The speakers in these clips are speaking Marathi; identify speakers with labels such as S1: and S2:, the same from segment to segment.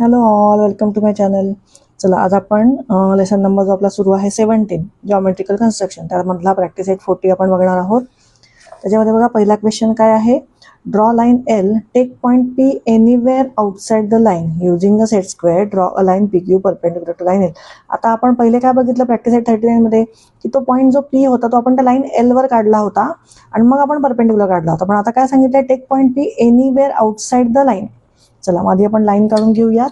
S1: Hello all, welcome to my channel. चला, आज आपण लेसन नंबर जो आपला सुरू आहे 17 जॉमेट्रिकल कन्स्ट्रक्शन, त्यामधला प्रॅक्टिस 840 आपण बघणार आहोत. त्याच्यामध्ये बघा, पहिला क्वेश्चन काय आहे. Draw line L, take point P anywhere outside the line using a set square, draw a line P Q perpendicular to line L. आता आपण पहिले काय बघितलं प्रॅक्टिस 839 मध्ये, की तो पॉईंट जो पी होता तो आपण त्या लाईन एल वर काढला होता आणि मग आपण परपेंडिक्युलर काढला होता. पण आता काय सांगितलं, take point P anywhere outside the line. चला, आधी आपण लाईन काढून घेऊयात.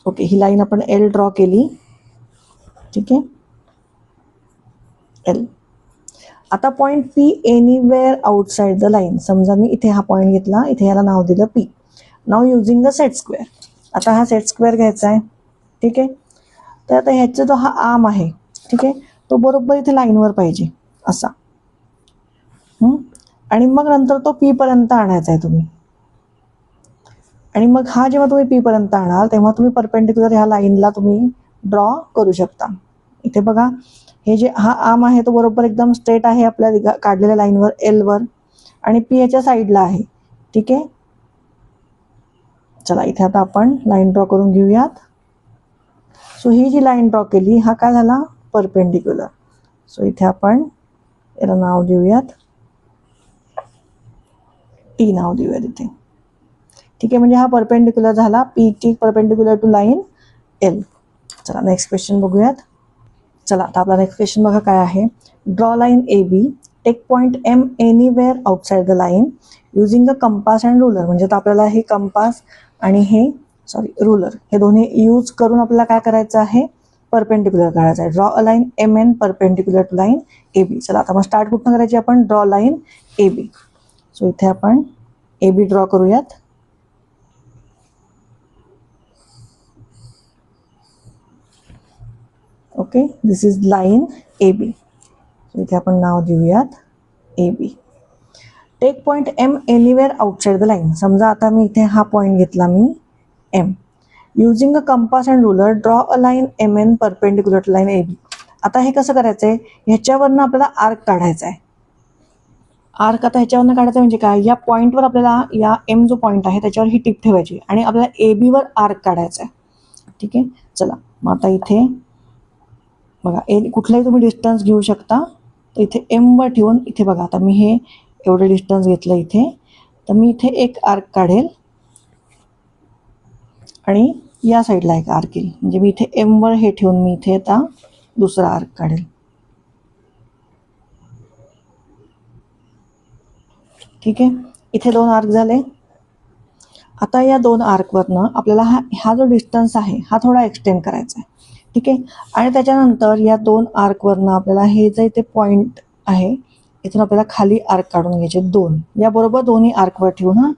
S1: ओके, ही लाईन आपण एल ड्रॉ केली. ठीक आहे, एल. आता point P anywhere outside the line. समजा मी इथे हा पॉईंट घेतला, इथे याला नाव दिलं P. Now using the set square. आता हा सेट स्क्वेअर घ्यायचा आहे. ठीक आहे, तर आता ह्याचा जो हा आर्म आहे, ठीक आहे, तो बरोबर इथे लाईनवर पाहिजे असा. आणि मग नंतर तो पी पर्यंत आणायचा आहे तुम्ही. आणि मग हा जेव्हा तुम्ही पी पर्यंत आणाल तेव्हा तुम्ही परपेंडिक्युलर ह्या लाईनला तुम्ही ड्रॉ करू शकता. इथे बघा, हे जे हा आर्म आहे तो बरोबर एकदम स्ट्रेट आहे आपल्या काढलेल्या लाईनवर एल वर, आणि पी याच्या साईडला आहे. ठीक आहे, चला इथे आता आपण लाईन ड्रॉ करून घेऊयात. सो ही जी लाईन ड्रॉ केली, हा काय झाला, परपेंडिक्युलर. सो इथे आपण याला नाव देऊयात टी, नाव देऊयात इथे. ठीक आहे, म्हणजे हा परपेंडिक्युलर झाला, P T perpendicular to line L. चला नेक्स्ट क्वेश्चन बघूयात. चला, आता आपला नेक्स्ट क्वेश्चन बघा काय आहे. Draw line A B, take point M anywhere outside the line using a compass and ruler. म्हणजे आपल्याला हे कंपास आणि हे रुलर हे दोन्ही यूज करून आपल्याला काय करायचं आहे, परपेंडिक्युलर काढायचं आहे. Draw a line M N perpendicular to line A B. चला, आता मग स्टार्ट कुठून करायची आपण, draw line A B. So इथे आपण ए बी ड्रॉ करूयात. Okay, this is line A B. इथे आपण नाव देऊयात A B. Take point M anywhere outside the line. समजा आता मी इथे हा पॉईंट घेतला मी M. Using a compass and ruler draw a line M N perpendicular to line A B. आता हे कसं करायचं आहे, ह्याच्यावरनं आपल्याला आर्क काढायचा आहे. आर्क आता ह्याच्यावरनं काढायचं म्हणजे काय, या पॉईंटवर आपल्याला या एम जो पॉईंट आहे त्याच्यावर ही टिप ठेवायची आणि आपल्याला ए बीवर आर्क काढायचा आहे. ठीक आहे, चला मग आता इथे बघा, कुठलाही तुम्ही डिस्टन्स घेऊ शकता. तर इथे एमवर ठेवून इथे बघा, आता मी हे एवढं डिस्टन्स घेतलं इथे, तर मी इथे एक आर्क काढेल आणि या साईडला एक आर्क येईल. म्हणजे मी इथे एमवर हे ठेवून मी इथे आता दुसरा आर्क काढेल. ठीक आहे, इथे दोन आर्क झाले. आता या दोन आर्कवरनं आपल्याला हा जो डिस्टन्स आहे हा थोडा एक्सटेंड करायचा आहे. ठीक आहे, आणि त्याच्यानंतर या दोन आर्कवरनं आपल्याला हे जे इथे पॉईंट आहे इथून आपल्याला खाली आर्क काढून घ्यायचे दोन. याबरोबर दोन्ही आर्कवर ठेवून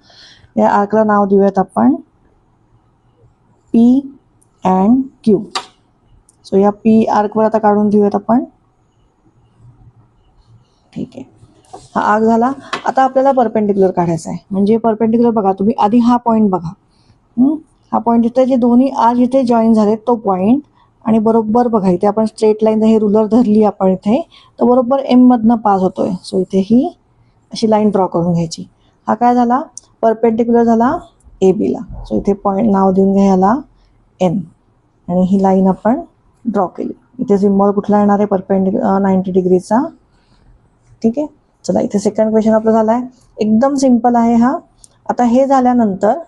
S1: या आर्कला नाव देऊयात आपण पी अँड क्यू. सो या पी आर्कवर आता काढून घेऊयात आपण. ठीक आहे, हा आर्क झाला. आता आपल्याला परपेंडिक्युलर काढायचा आहे. म्हणजे परपेंडिक्युलर बघा, तुम्ही आधी हा पॉईंट बघा. हा पॉईंट इथे जे दोन्ही आर्क इथे जॉईन झाले तो पॉईंट, आणि बरोबर बघा इथे आपण स्ट्रेट लाईन हे रुलर धरली आपण इथे, तर बरोबर एम मधनं पास होतोय. सो इथे ही अशी लाईन ड्रॉ करून घ्यायची. हा काय झाला, परपेंडिक्युलर झाला ए बीला. सो इथे पॉईंट नाव देऊन घ्या याला एन, आणि ही लाईन आपण ड्रॉ केली. इथे सिम्बॉल कुठला येणार आहे, परपेंडिक्युलर 90 डिग्रीचा. ठीक आहे, चला इथे सेकंड क्वेश्चन आपला झाला आहे. एकदम सिम्पल आहे हा. आता हे झाल्यानंतर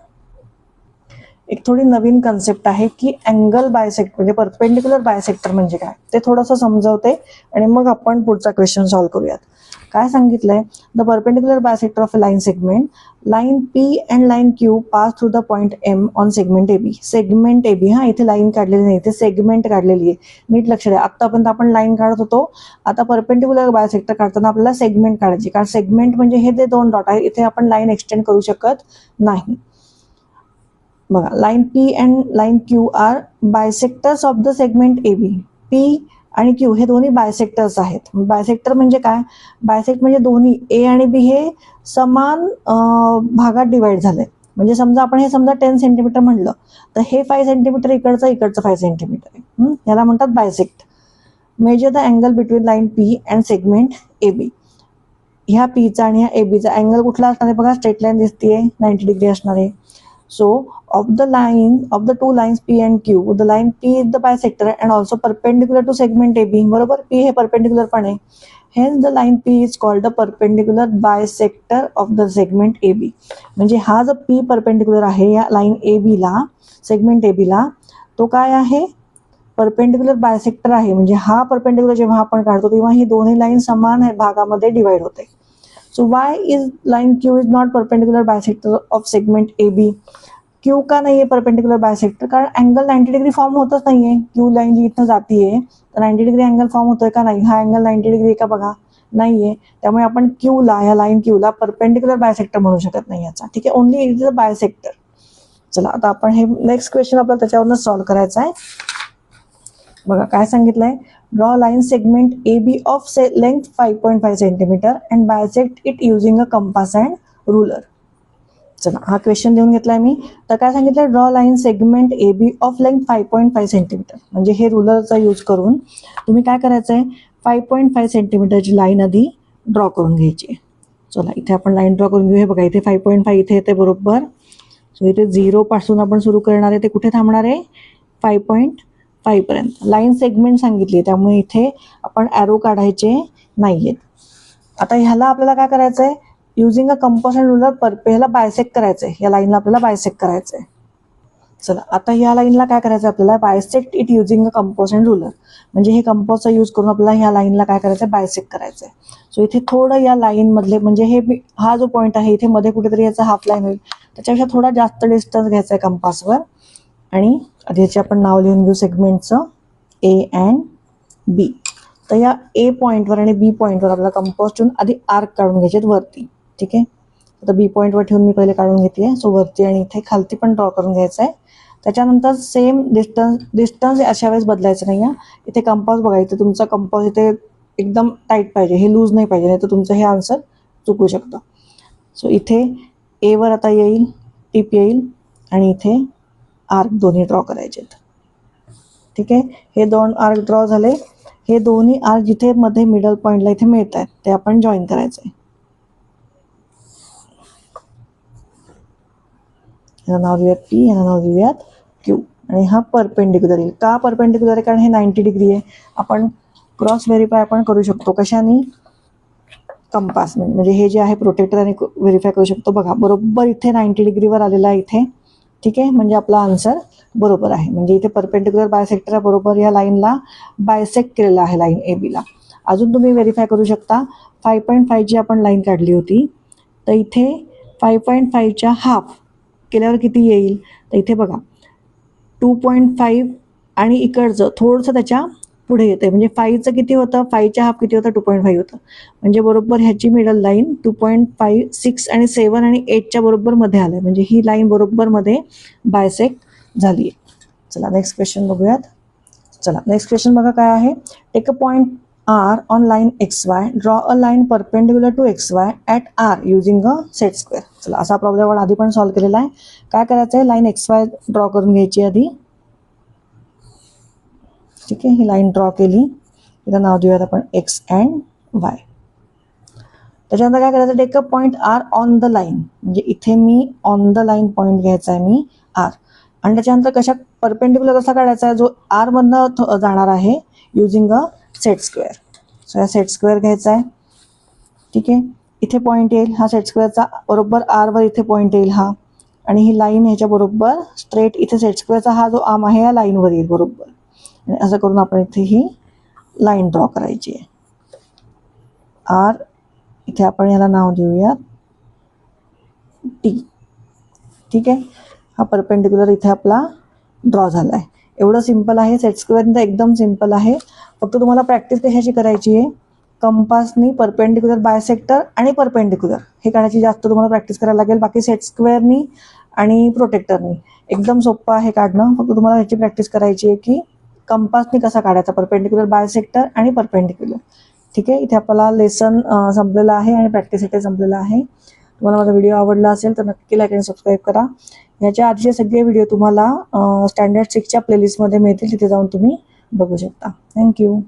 S1: एक थोडी नवीन कन्सेप्ट आहे की अँगल बायसेक्टर, म्हणजे परपेंडिक्युलर बायसेक्टर म्हणजे काय ते थोडंसं समजवते आणि मग आपण पुढचा क्वेश्चन सॉल्व्ह करूयात. काय सांगितलंय, the perpendicular bisector of a line segment, line P and line Q pass through the point M on segment A B. Segment A B, हा इथे लाईन काढलेली नाही, इथे सेगमेंट काढलेली आहे. नीट लक्ष द्या, आतापर्यंत आपण लाईन काढत होतो, आता परपेंडिक्युलर बायसेक्टर काढताना आपल्याला सेगमेंट काढायची. कारण सेगमेंट म्हणजे हे जे दोन डॉट आहे इथे आपण लाईन एक्सटेंड करू शकत नाही. बघा, line P and line Q are bisectors of the segment A B. P आणि क्यू हे दोन्ही बायसेक्टर्स आहेत. बायसेक्टर म्हणजे काय, बायसेक्ट म्हणजे दोन्ही ए आणि बी हे समान भागात डिवाइड झाले. म्हणजे समजा आपण हे समजा 10 सेंटीमीटर म्हणलं, तर हे 5 सेंटीमीटर इकडचं 5 सेंटीमीटर आहे. याला म्हणतात bisect. Measure the angle between line P and segment A B. ह्या पीचा आणि ह्या एबीचा अँगल कुठला असणार आहे बघा, स्ट्रेट लाईन दिसतीये 90 डिग्री असणार आहे. So of the two lines P and Q, the line P is the bisector and also perpendicular to segment AB. बरोबर, P हे perpendicular पण आहे. Hence the line P is called the perpendicular bisector of the segment AB. म्हणजे हा जो P perpendicular आहे या लाईन AB ला, सेगमेंट AB ला, तो काय आहे, परपेंडिक्युलर बायसेक्टर आहे. म्हणजे हा परपेंडिक्युलर जेव्हा आपण काढतो तेव्हा ही दोन्ही लाईन समान भागामध्ये डिवाइड होते. So why is line Q is not perpendicular bisector of segment A B. Q का नाही आहे परपेंडिकुलर बायसेक्टर, कारण अँगल 90 डिग्री फॉर्म होतच नाहीये. क्यू लाईन जी इथं जातीये तर 90 डिग्री अँगल फॉर्म होतोय का नाही, हा अँगल 90 डिग्री का बघा नाहीये. त्यामुळे आपण क्यूला, या लाईन क्यूला परपेंडिकुलर बायसेक्टर म्हणू शकत नाही याचा. ठीक आहे, only it is a bisector. चला आता आपण हे नेक्स्ट क्वेश्चन आपल्याला त्याच्यावरनं सॉल्व्ह करायचा आहे. बघा काय सांगितलंय, draw line segment A B of length 5.5 centimetre and bisect it using a compass and ruler. चला हा क्वेश्चन लिहून घेतलाय मी. तर काय सांगितलंय, draw line segment A B of length 5.5 centimetre. म्हणजे हे रुलरचा यूज करून तुम्ही काय करायचंय, 5.5 सेंटीमीटरची लाईन आधी ड्रॉ करून घ्यायची. चला इथे आपण लाईन ड्रॉ करून घेऊ. हे बघा इथे 5.5 इथे येते बरोबर. सो इथे 0 पासून आपण सुरू करणार आहे, ते कुठे थांबणार आहे 5.5 पर्यंत. लाईन सेगमेंट सांगितली त्यामुळे इथे आपण ॲरो काढायचे नाहीयेत. आता ह्याला आपल्याला काय करायचंय, using a compass and ruler ह्याला बायसेक्ट करायचंय. या लाईनला आपल्याला बायसेक्ट करायचंय. चला आता या लाईनला काय करायचं आपल्याला, bisect it using a compass and ruler. म्हणजे हे कंपासचा यूज करून आपल्याला ह्या लाईनला काय करायचं, बायसेक्ट करायचंय. सो इथे थोडं या लाईन मधले, म्हणजे हे हा जो पॉईंट आहे इथे मध्ये कुठेतरी याचा हाफ लाईन होईल, त्याच्यापेक्षा थोडा जास्त डिस्टन्स घ्यायचा आहे कंपासवर. आणि आधी याचे आपण नाव लिहून घेऊ सेगमेंटचं, ए अँड बी. तर या ए पॉईंटवर आणि बी पॉईंटवर आपल्याला कंपास ठेवून आधी आर्क काढून घ्यायचे वरती. ठीक आहे, आता बी पॉईंटवर ठेवून मी पहिले काढून घेते. सो वरती आणि इथे खालती पण ड्रॉ करून घ्यायचं आहे. त्याच्यानंतर सेम डिस्टन्स अशा वेळेस बदलायचं नाही आहे. इथे कंपास बघा, इथे तुमचा कंपास इथे एकदम टाईट पाहिजे, हे लूज नाही पाहिजे, नाही तर तुमचं हे आन्सर चुकू शकतं. सो इथे एवर आता येईल, टिप येईल आणि इथे आर्क दोन्ही ड्रॉ करायचे. ठीक आहे, हे दोन आर्क ड्रॉ झाले. हे दोन्ही आर्क जिथे मध्ये मिडल पॉईंटला इथे मिळत आहेत ते आपण जॉईन करायचे. याला नाव देऊयात पी, याला नाव देऊयात क्यू. आणि हा परपेंडिक्युलर येईल. का परपेंडिक्युलर आहे, कारण हे 90 डिग्री आहे. आपण क्रॉस व्हेरीफाय आपण करू शकतो कशाने, कंपास. म्हणजे हे जे आहे प्रोटेक्टर आणि व्हेरीफाय करू शकतो. बघा बरोबर इथे 90 डिग्रीवर आलेला आहे इथे. ठीक आहे, म्हणजे आपला आन्सर बरोबर आहे. म्हणजे इथे परपेंडिक्युलर बायसेक्टर बरोबर या लाईनला बायसेक्ट केलेला आहे लाईन ए बीला. अजून तुम्ही व्हेरीफाय करू शकता, 5.5 जी आपण लाईन काढली होती तर इथे 5.5च्या हाफ केल्यावर किती येईल, तर इथे बघा 2.5 आणि इकडचं थोडंसं त्याच्या पुढे येते. म्हणजे 5चं किती होतं, 5च्या हाफ किती होतं, 2.5 होतं. म्हणजे बरोबर ह्याची मिडल लाईन 2.5, 6 आणि 7 आणि 8च्या बरोबर मध्ये आलं आहे. म्हणजे ही लाईन बरोबर मध्ये बायसेक्ट झाली आहे. चला नेक्स्ट क्वेश्चन बघूयात. चला नेक्स्ट क्वेश्चन बघा काय आहे, take a point R on line XY, draw a line perpendicular to XY at R using a set square. चला असा प्रॉब्लेम आपण आधी पण सॉल्व्ह केलेला आहे. काय करायचं आहे, लाईन XY ड्रॉ करून घ्यायची आधी. ठीक आहे, ही लाईन ड्रॉ केली, तिला नाव देऊयात आपण X अँड Y. त्याच्यानंतर काय करायचं, take a point R on the line. म्हणजे इथे मी ऑन द लाईन पॉईंट घ्यायचा आहे मी आर. आणि त्याच्यानंतर कशा परपेंडिक्युलर कसा काढायचा आहे, जो आर मधनं जाणार आहे using a set square. So या सेट स्क्वेअर घ्यायचा आहे. ठीक आहे, इथे पॉईंट येईल हा सेट स्क्वेअरचा, बरोबर आरवर इथे पॉईंट येईल हा. आणि ही लाईन ह्याच्या बरोबर स्ट्रेट इथे सेट स्क्वेअरचा हा जो आर्म आहे या लाईनवर येईल बरोबर. आणि असं करून आपण इथे ही लाईन ड्रॉ करायची आहे आर. इथे आपण याला नाव देऊयात टी. ठीक आहे, हा परपेंडिक्युलर इथे आपला ड्रॉ झाला आहे. एवढं सिम्पल आहे, सेट स्क्वेअर एकदम सिम्पल आहे. फक्त तुम्हाला प्रॅक्टिस कशाची करायची आहे, कंपासनी परपेंडिक्युलर बायसेक्टर आणि परपेंडिक्युलर हे काढायची जास्त तुम्हाला प्रॅक्टिस करायला लागेल. बाकी सेट स्क्वेअरनी आणि प्रोटेक्टरनी एकदम सोपं आहे काढणं. फक्त तुम्हाला ह्याची प्रॅक्टिस करायची आहे की कंपासनी कसा काढायचा परपेंडिक्युलर बायसेक्टर आणि परपेंडिक्युलर. ठीक आहे, इथे आपल्याला लेसन संपलेला आहे आणि प्रॅक्टिस इथे संपलेला आहे. तुम्हाला माझा व्हिडिओ आवडला असेल तर नक्की लाईक आणि सबस्क्राईब करा. याच्या आधीचे सगळे व्हिडिओ तुम्हाला स्टँडर्ड 6च्या प्लेलिस्टमध्ये मिळतील, तिथे जाऊन तुम्ही बघू शकता. थँक्यू.